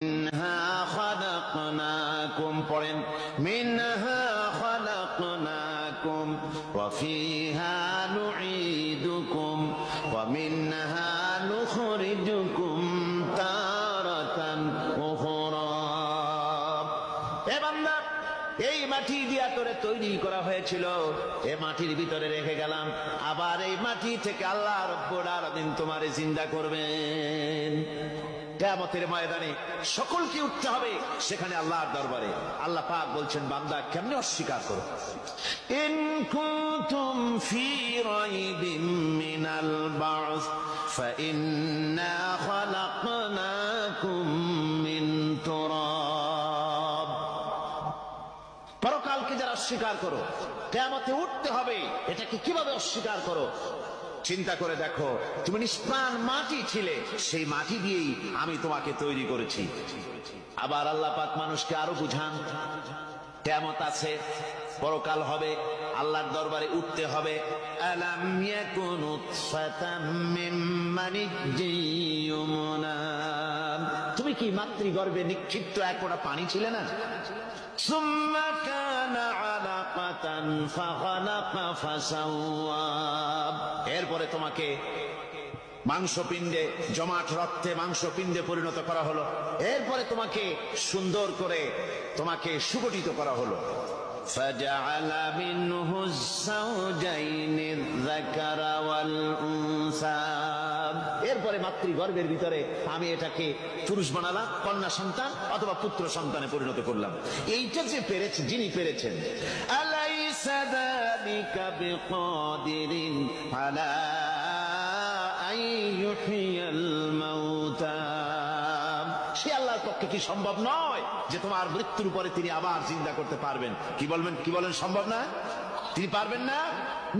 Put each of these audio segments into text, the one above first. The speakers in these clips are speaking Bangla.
মিনহা খালাকনাকুম পড়েন মিনহা খালাকনাকুম ওয়া ফিহা নুঈদুকুম ওয়া মিনহা নুখরিজুকুম তারাতান উখরা। হে বান্দা, এই মাটি দিয়া তোরে তৈরি করা হয়েছিল, এই মাটির ভিতরে রেখে গেলাম, আবার এই মাটি থেকে আল্লাহ রব্বুল আলামিন তোমারে জিন্দা করবেন। কিয়ামতের ময়দানে সকলকে উঠতে হবে সেখানে আল্লাহর দরবারে। আল্লাহ পাক বলছেন, বান্দা কেমনে অস্বীকার করো? ইন কুনতুম ফি রাইবিম মিনাল বা'স ফাইন্না খালাকনাকুম মিন তুরাব। পরকালকে যারা অস্বীকার করো, কিয়ামতে উঠতে হবে, এটাকে কিভাবে অস্বীকার করো? চিন্তা করে দেখো, তুমি নিষ্প্রাণ মাটি ছিলে, সেই মাটি দিয়েই আমি তোমাকে তৈরি করেছি। আবার আল্লাহ পাক মানুষকে আরো বুঝান, কিয়ামত আছে, পরকাল হবে, আল্লাহর দরবারে উঠতে হবে। আলাম ইয়াকুন নুতফাতাম মিন মানিয়্যিন ইউমনা। তুমি কি মাতৃগর্ভে নিক্ষিপ্ত এক ফোঁটা পানি ছিলে না? সুম্মা কানা আলাকাতান ফাখালাকা ফাসাওয়া। এরপরে তোমাকে মাংসপিণ্ডে, জমাট রক্তে মাংসপিণ্ডে পরিণত করা হলো। এরপরে তোমাকে সুন্দর করে তোমাকে সুগঠিত করা হলো। ফাজআলা মিনহু যাওজাইনি যাকারা ওয়াল উনসা। এরপরে মাতৃগর্ভের ভিতরে আমি এটাকে পুরুষ বানালাম, কন্যা সন্তান অথবা পুত্র সন্তানে পরিণত করলাম। এইটা যে পেরেছে, যিনি পেরেছেন, আলাইসা যালিকা বিকাদিরিন আলা আইয়ুহিয়াল মাউতা। সে আল্লাহর পক্ষে কি সম্ভব নয় যে তোমার মৃত্যুর পরে তিনি আবার জিন্দা করতে পারবেন? কি বলেন সম্ভব না? তিনি পারবেন না?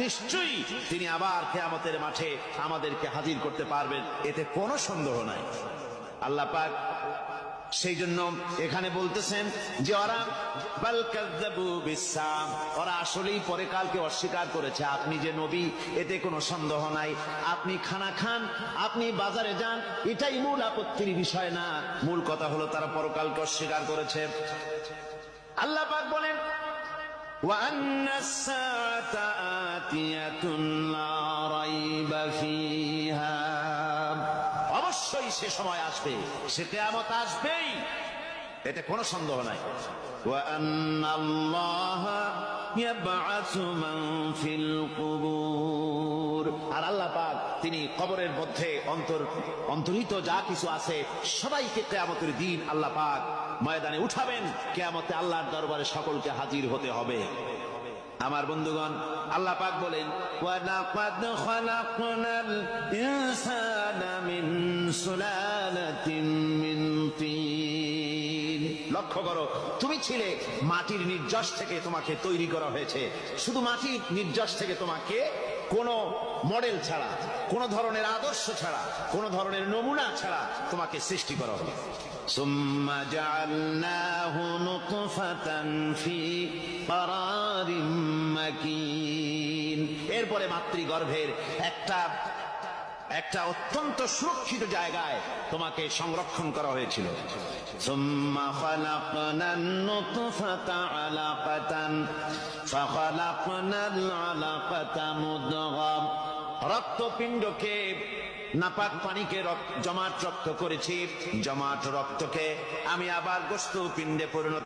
নিশ্চয়ই তিনি আবার কিয়ামতের মাঠে আমাদেরকে হাজির করতে পারবেন, এতে কোনো সন্দেহ নাই। আল্লাহ পাক সেই জন্য এখানে বলতেছেন যে ওরা বাল কাযযাবু বিসসাম, ওরা আসলেই পরকালকে অস্বীকার করেছে। আপনি যে নবী, এতে কোনো সন্দেহ নাই। আপনি খানা খান, আপনি বাজারে যান, এটাই মূল আপত্তির বিষয় না। মূল কথা হলো তারা পরকালকে অস্বীকার করেছে। আল্লাহ পাক বলেন, ওয়া আন্নাস সাআতা আতিয়াতুন লা রাইবা ফিহা। অবশ্যই সে সময় আসবে, সে কিয়ামত আসবেই, এতে কোনো সন্দেহ নাই। ওয়া আন্নাল্লাহা ইয়াবআসু মান ফিল কুবুর। আর আল্লাহ পাক তিনি কবরের মধ্যে অন্তর্হিত যা কিছু আছে সবাইকে কিয়ামতের দিন আল্লাহ পাক ময়দানে উঠাবেন। কিয়ামতে আল্লাহর দরবারে সকলকে হাজির হতে হবে। আমার বন্ধুগণ, আল্লাহ পাক বলেন, ওয়া লাকাদ খালাকনাল ইনসানা মিন সুলালাতিন মিন তিন। লক্ষ্য করো, তুমি ছিলে মাটির নির্যাস থেকে, তোমাকে তৈরি করা হয়েছে। শুধু মাটির নির্যাস থেকে তোমাকে কোনো মডেল ছাড়া, কোন ধরনের আদর্শ ছাড়া, কোন ধরনের নমুনা ছাড়া তোমাকে সৃষ্টি করা হলো। সুম্মা জাআলনাহু নুতফাতান ফি ক্বারারিম মাকিন। এরপরে মাতৃগর্ভের একটা অত্যন্ত সুরক্ষিত জায়গায় তোমাকে সংরক্ষণ করা হয়েছিল। সুম্মা খালাকনান নুতফাতা আলাকাতান ফাখালাকনাল আলাকাতা মুদগা। রক্তপিণ্ডকে, নাপাক পানিকে জমাট রক্ত করেছি, জমাট রক্তকে আমি আবার গোশত পিণ্ডে পরিণত